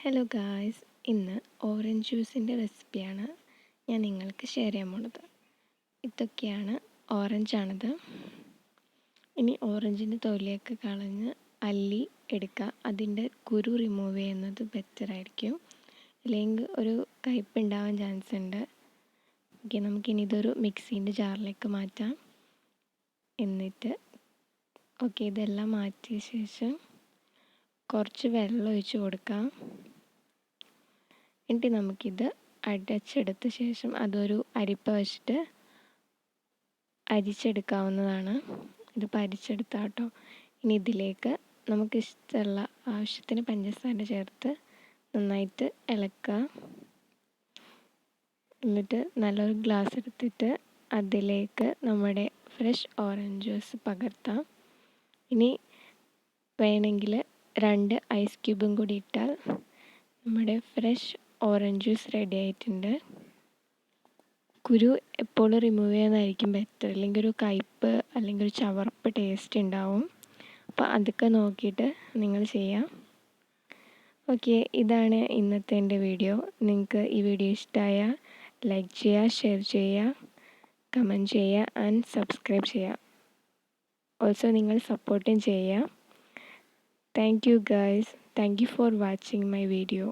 Hello guys, ഇന്ന് orange ജ്യൂസിൻ്റെ റെസിപ്പിയാണ് ഞാൻ നിങ്ങൾക്ക് ഷെയർ ചെയ്യാൻ പോണത്. ഇതൊക്കെയാണ് ഓറഞ്ചാണിത്. ഇനി ഓറഞ്ചിൻ്റെ തൊലിയൊക്കെ കളഞ്ഞ് അല്ലി എടുക്കുക. അതിൻ്റെ കുരു റിമൂവ് ചെയ്യുന്നത് ബെറ്ററായിരിക്കും, ഇല്ലെങ്കിൽ ഒരു കയ്പുണ്ടാവാൻ ചാൻസ് ഉണ്ട്. ഓക്കെ, നമുക്കിനി ഇതൊരു മിക്സീൻ്റെ ജാറിലേക്ക് മാറ്റാം. എന്നിട്ട് ഇതെല്ലാം മാറ്റിയ ശേഷം കുറച്ച് വെള്ളം ഒഴിച്ച് കൊടുക്കാം. എന്നിട്ട് നമുക്കിത് അടച്ചെടുത്ത ശേഷം അതൊരു അരിപ്പ വെച്ചിട്ട് അരിച്ചെടുക്കാവുന്നതാണ്. ഇതിപ്പോൾ അരിച്ചെടുത്താൽ കേട്ടോ. ഇനി ഇതിലേക്ക് നമുക്കിഷ്ടമുള്ള ആവശ്യത്തിന് പഞ്ചസാര ചേർത്ത് നന്നായിട്ട് ഇളക്കുക. എന്നിട്ട് നല്ലൊരു ഗ്ലാസ് എടുത്തിട്ട് അതിലേക്ക് നമ്മുടെ ഫ്രഷ് ഓറഞ്ച് ജ്യൂസ് പകർത്താം. ഇനി വേണമെങ്കിൽ 2 ഐസ് ക്യൂബും കൂടി ഇട്ടാൽ നമ്മുടെ ഫ്രഷ് ഓറഞ്ച് ജ്യൂസ് റെഡി ആയിട്ടുണ്ട്. കുരു എപ്പോഴും റിമൂവ് ചെയ്യുന്നതായിരിക്കും ബെറ്റർ, അല്ലെങ്കിൽ ഒരു കയ്പ്പ് അല്ലെങ്കിൽ ഒരു ചവർപ്പ് ടേസ്റ്റ് ഉണ്ടാവും. അപ്പോൾ അതൊക്കെ നോക്കിയിട്ട് നിങ്ങൾ ചെയ്യാം. ഓക്കെ, ഇതാണ് ഇന്നത്തെ എൻ്റെ വീഡിയോ. നിങ്ങൾക്ക് ഈ വീഡിയോ ഇഷ്ടമായാൽ ലൈക്ക് ചെയ്യുക, ഷെയർ ചെയ്യുക, കമൻറ്റ് ചെയ്യുക ആൻഡ് സബ്സ്ക്രൈബ് ചെയ്യുക. ഓൾസോ നിങ്ങൾ സപ്പോർട്ടും ചെയ്യുക. Thank you guys. Thank you for watching my video.